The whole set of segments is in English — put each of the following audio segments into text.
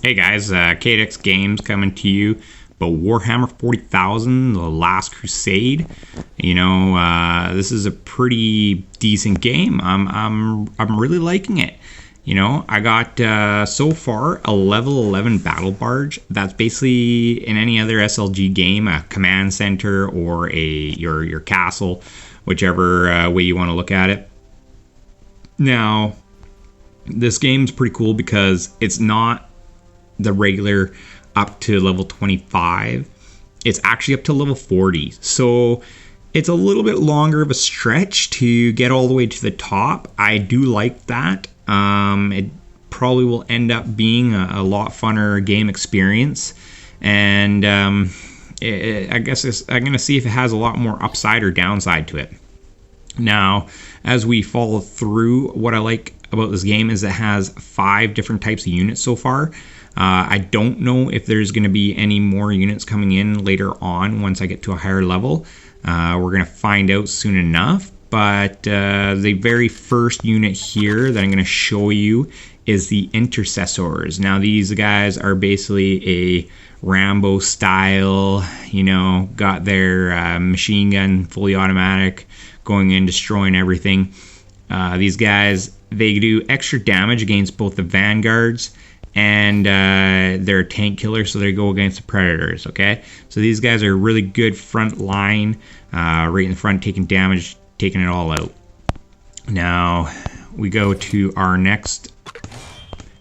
Hey guys, KDX Games coming to you about Warhammer 40,000, the Lost Crusade. You know, this is a pretty decent game. I'm really liking it. You know, I got so far a level 11 battle barge. That's basically in any other SLG game, a command center or your castle, whichever way you want to look at it. Now, this game's pretty cool because it's not the regular up to level 25. It's actually up to level 40. So it's a little bit longer of a stretch to get all the way to the top. I do like that. It probably will end up being a lot funner game experience. And I guess I'm going to see if it has a lot more upside or downside to it. Now, as we follow through, what I like about this game is it has 5 different types of units so far. I don't know if there's going to be any more units coming in later on once I get to a higher level. We're going to find out soon enough. But the very first unit here that I'm going to show you is the Intercessors. Now, these guys are basically a Rambo style, you know, got their machine gun fully automatic, going in, destroying everything. These guys, they do extra damage against both the vanguards and they're a tank killer, so they go against the predators, okay? So these guys are really good front line, right in the front, taking damage, taking it all out. Now, we go to our next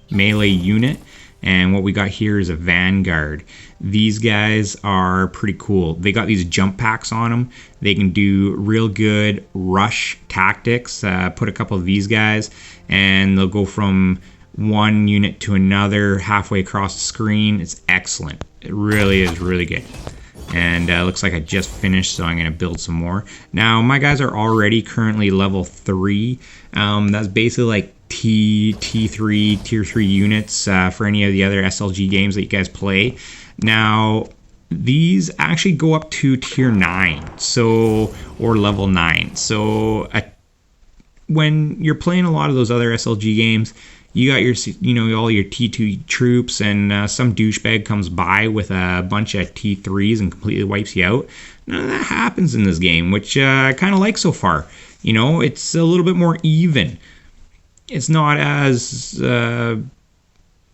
melee unit, and what we got here is a vanguard. These guys are pretty cool. They got these jump packs on them. They can do real good rush tactics. Put a couple of these guys, and they'll go from one unit to another halfway across the screen. It's excellent. It really is really good. And looks like I just finished, so I'm going to build some more. Now, my guys are already currently level 3. That's basically like T3, Tier 3 units for any of the other SLG games that you guys play. Now, these actually go up to Tier 9, or level 9. So, when you're playing a lot of those other SLG games, you got your, you know, all your T2 troops, and some douchebag comes by with a bunch of T3s and completely wipes you out. None of that happens in this game, which I kind of like so far. You know, it's a little bit more even. It's not as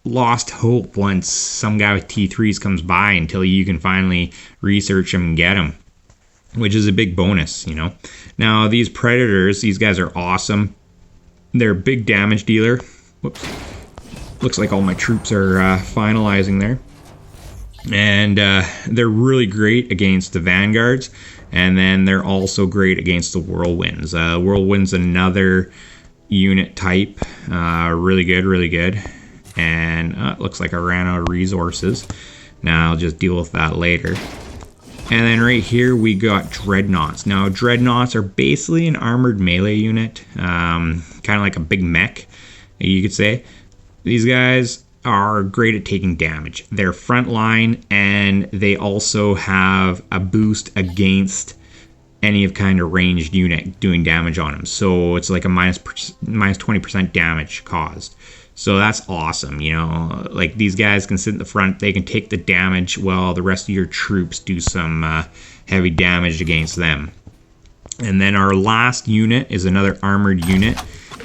lost hope once some guy with T3s comes by until you can finally research them and get them, which is a big bonus, you know. Now, these predators, these guys are awesome. They're a big damage dealer. Whoops. Looks like all my troops are finalizing there. And they're really great against the vanguards. And then they're also great against the whirlwinds. Whirlwind's another unit type. Really good, really good. And it looks like I ran out of resources. Now I'll just deal with that later. And then right here we got Dreadnoughts. Now, Dreadnoughts are basically an armored melee unit. Kind of like a big mech, you could say. These guys are great at taking damage. They're frontline, and they also have a boost against any of kind of ranged unit doing damage on them. So it's like a minus 20% damage caused. So that's awesome, you know. Like, these guys can sit in the front, they can take the damage while the rest of your troops do some heavy damage against them. And then our last unit is another armored unit.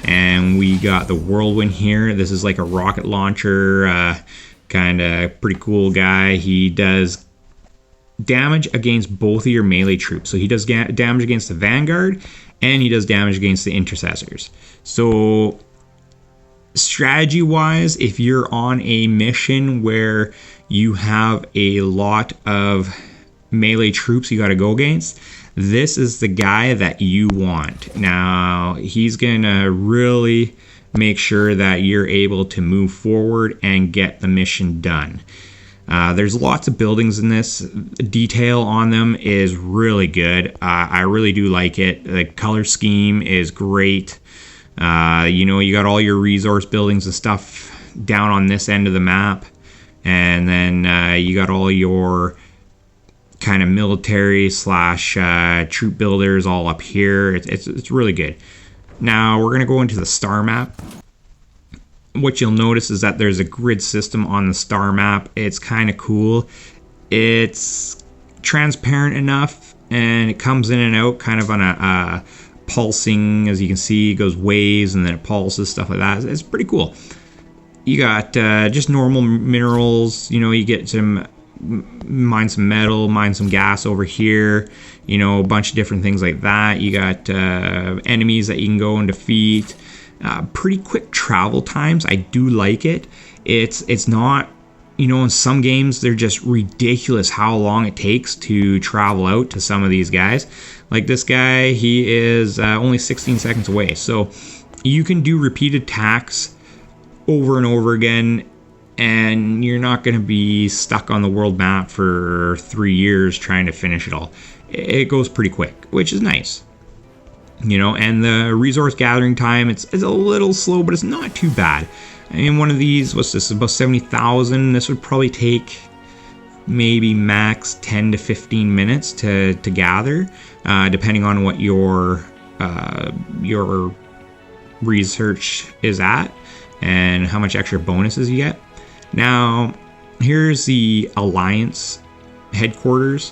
And we got the Whirlwind here. This is like a rocket launcher, kind of pretty cool guy. He does damage against both of your melee troops. So he does damage against the Vanguard, and he does damage against the Intercessors. So strategy-wise, if you're on a mission where you have a lot of melee troops you got to go against, this is the guy that you want. Now, he's going to really make sure that you're able to move forward and get the mission done. There's lots of buildings in this. Detail on them is really good. I really do like it. The color scheme is great. You know, you got all your resource buildings and stuff down on this end of the map. And then you got all your kind of military slash troop builders all up here. It's really good. Now we're gonna go into the star map. what you'll notice is that there's a grid system on the star map. It's kind of cool. It's transparent enough, and it comes in and out kind of on a pulsing, as you can see. It goes waves and then it pulses, stuff like that. It's pretty cool. You got just normal minerals. You know, you get some, mine some metal, mine some gas over here. You know, a bunch of different things like that. You got enemies that you can go and defeat. Pretty quick travel times. I do like it. It's not, you know, in some games they're just ridiculous how long it takes to travel out to some of these guys. Like this guy, he is only 16 seconds away. So you can do repeated attacks over and over again, and you're not going to be stuck on the world map for 3 years trying to finish it all. It goes pretty quick, which is nice. You know, and the resource gathering time, it's a little slow, but it's not too bad. I mean, one of these, what's this, about 70,000. This would probably take maybe max 10 to 15 minutes to gather, depending on what your research is at and how much extra bonuses you get. Now, here's the Alliance headquarters.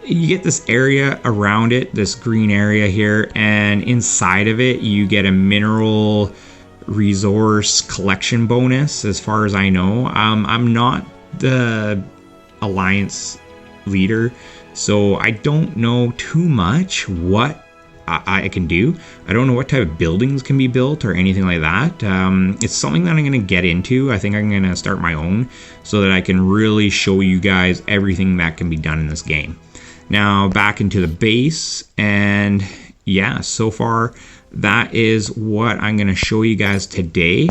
You get this area around it, this green area here, and inside of it you get a mineral resource collection bonus, as far as I know. I'm not the Alliance leader, so I don't know too much what I can do. I don't know what type of buildings can be built or anything like that. It's something that I'm going to get into. I think I'm going to start my own so that I can really show you guys everything that can be done in this game. Now back into the base, and yeah, so far that is what I'm going to show you guys today.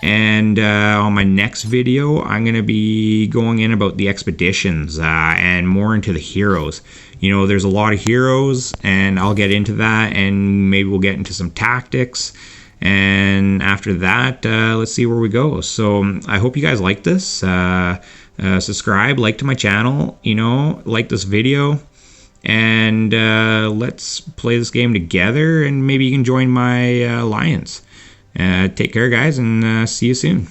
And on my next video, I'm going to be going in about the expeditions and more into the heroes. You know, there's a lot of heroes, and I'll get into that, and maybe we'll get into some tactics. And after that, let's see where we go. So I hope you guys like this. Subscribe, like to my channel, you know, like this video. And let's play this game together, and maybe you can join my alliance. Take care, guys, and see you soon.